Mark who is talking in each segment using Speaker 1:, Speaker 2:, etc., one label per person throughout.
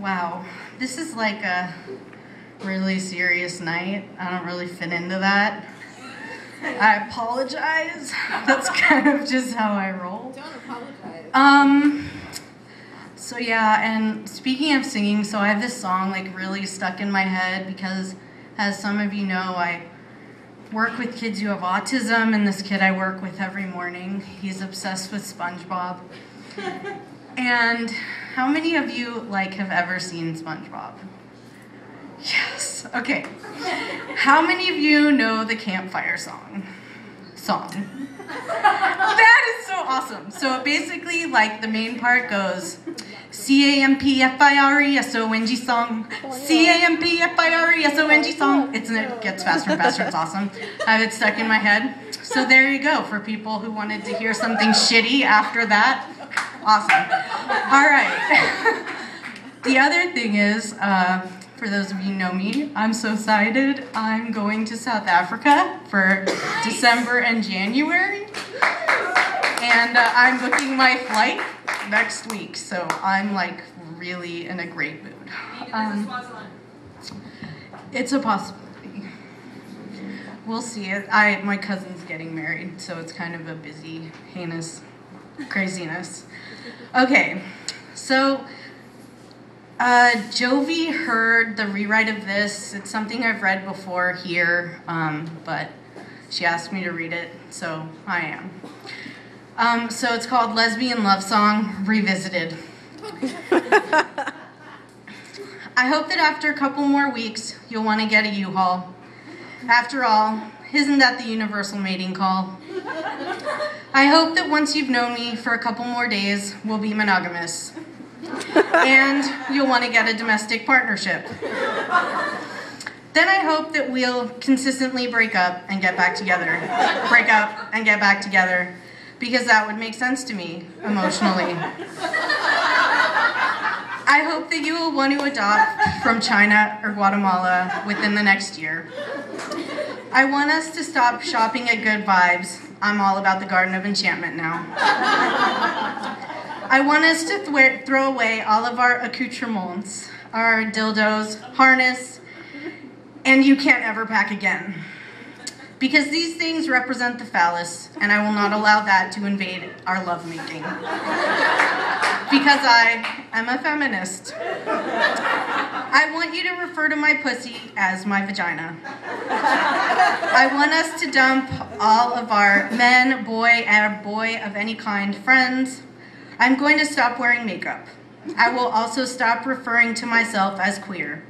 Speaker 1: Wow, this is like a really serious night. I don't really fit into that. I apologize. That's kind of just how I roll.
Speaker 2: Don't apologize.
Speaker 1: So yeah, and speaking of singing, so I have this song like really stuck in my head because, as some of you know, I work with kids who have autism, and this kid I work with every morning, he's obsessed with SpongeBob. And how many of you have ever seen SpongeBob? Yes. Okay. How many of you know the campfire song? That is so awesome. So basically, the main part goes, C-A-M-P-F-I-R-E-S-O-N-G song, C-A-M-P-F-I-R-E-S-O-N-G song. It gets faster and faster. It's awesome. I have it stuck in my head. So there you go for people who wanted to hear something shitty after that. Awesome. All right. The other thing is, for those of you who know me, I'm so excited. I'm going to South Africa for December and January. And I'm booking my flight next week, so I'm really in a great mood. It's a possibility. We'll see. My cousin's getting married, so it's kind of a busy, heinous craziness. Okay, so Jovi heard the rewrite of this. It's something I've read before here, but she asked me to read it, so I am. So it's called Lesbian Love Song, Revisited. I hope that after a couple more weeks, you'll want to get a U-Haul. After all, isn't that the universal mating call? I hope that once you've known me for a couple more days, we'll be monogamous. And you'll want to get a domestic partnership. Then I hope that we'll consistently break up and get back together. Break up and get back together. Because that would make sense to me, emotionally. I hope that you will want to adopt from China or Guatemala within the next year. I want us to stop shopping at Good Vibes. I'm all about the Garden of Enchantment now. I want us to throw away all of our accoutrements, our dildos, harness, and you can't ever pack again. Because these things represent the phallus, and I will not allow that to invade our lovemaking. Because I am a feminist. I want you to refer to my pussy as my vagina. I want us to dump all of our men, boy, and boy of any kind friends. I'm going to stop wearing makeup. I will also stop referring to myself as queer.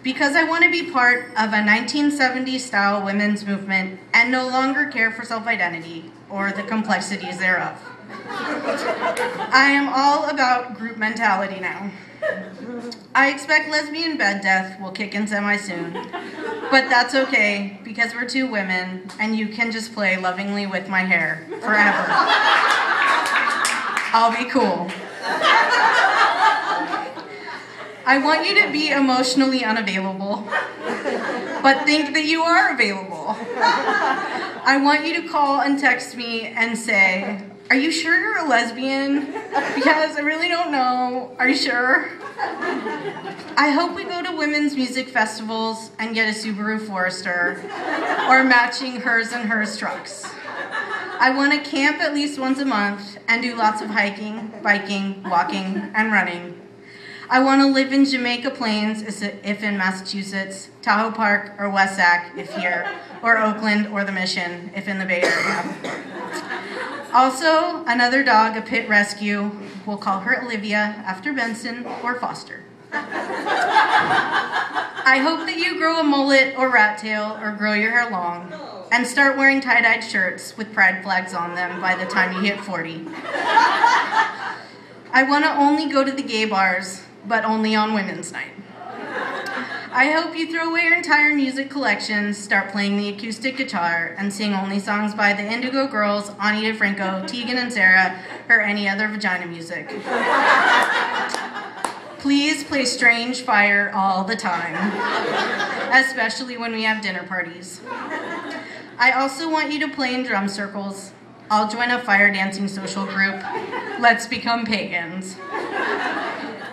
Speaker 1: Because I want to be part of a 1970s-style women's movement and no longer care for self-identity or the complexities thereof. I am all about group mentality now. I expect lesbian bed death will kick in semi-soon, but that's okay because we're two women and you can just play lovingly with my hair forever. I'll be cool. I want you to be emotionally unavailable, but think that you are available. I want you to call and text me and say, "Are you sure you're a lesbian? Because I really don't know. Are you sure?" I hope we go to women's music festivals and get a Subaru Forester or matching hers and hers trucks. I want to camp at least once a month and do lots of hiking, biking, walking, and running. I want to live in Jamaica Plains if in Massachusetts, Tahoe Park or West Sac if here, or Oakland or the Mission if in the Bay Area. Also, another dog, a pit rescue. We'll call her Olivia after Benson or Foster. I hope that you grow a mullet or rat tail or grow your hair long and start wearing tie-dyed shirts with pride flags on them by the time you hit 40. I want to only go to the gay bars, but only on Women's Night. I hope you throw away your entire music collection, start playing the acoustic guitar, and sing only songs by the Indigo Girls, Ani DeFranco, Tegan and Sarah, or any other vagina music. Please play Strange Fire all the time, especially when we have dinner parties. I also want you to play in drum circles. I'll join a fire dancing social group. Let's become pagans.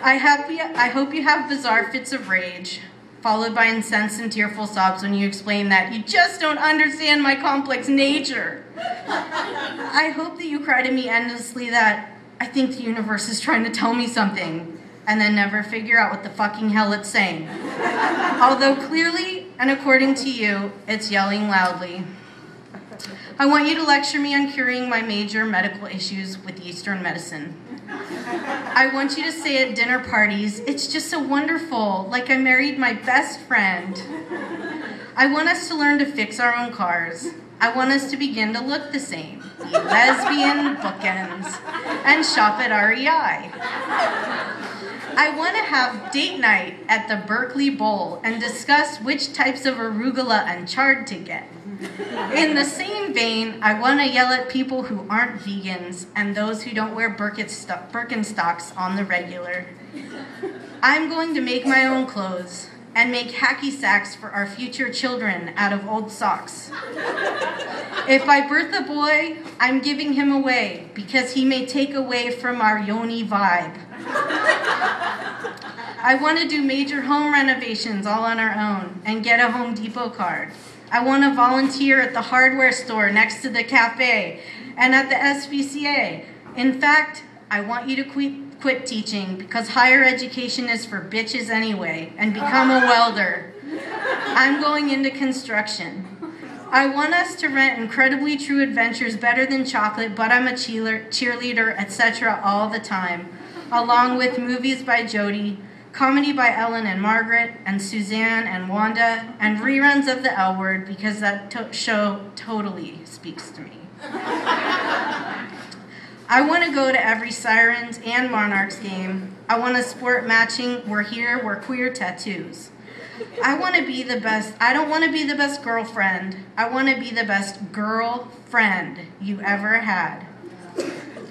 Speaker 1: I hope you have bizarre fits of rage, followed by incensed and tearful sobs when you explain that you just don't understand my complex nature. I hope that you cry to me endlessly that I think the universe is trying to tell me something, and then never figure out what the fucking hell it's saying. Although clearly, and according to you, it's yelling loudly. I want you to lecture me on curing my major medical issues with Eastern medicine. I want you to say at dinner parties, it's just so wonderful, like I married my best friend. I want us to learn to fix our own cars. I want us to begin to look the same, be lesbian bookends, and shop at REI. I want to have date night at the Berkeley Bowl and discuss which types of arugula and chard to get. In the same vein, I want to yell at people who aren't vegans and those who don't wear Birkenstocks on the regular. I'm going to make my own clothes and make hacky sacks for our future children out of old socks. If I birth a boy, I'm giving him away because he may take away from our yoni vibe. I want to do major home renovations all on our own and get a Home Depot card. I want to volunteer at the hardware store next to the cafe and at the SPCA. In fact, I want you to quit teaching because higher education is for bitches anyway and become a welder. I'm going into construction. I want us to rent Incredibly True Adventures Better Than Chocolate, But I'm a Cheerleader, etc. all the time, along with movies by Jodie, comedy by Ellen and Margaret, and Suzanne and Wanda, and reruns of The L Word because that show totally speaks to me. I want to go to every Sirens and Monarchs game. I want to sport matching We're Here, We're Queer tattoos. I want to be the best. I don't want to be the best girlfriend. I want to be the best girlfriend you ever had.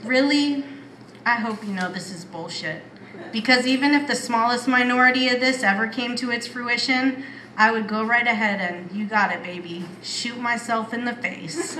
Speaker 1: Really? I hope you know this is bullshit. Because even if the smallest minority of this ever came to its fruition, I would go right ahead and, you got it, baby, shoot myself in the face.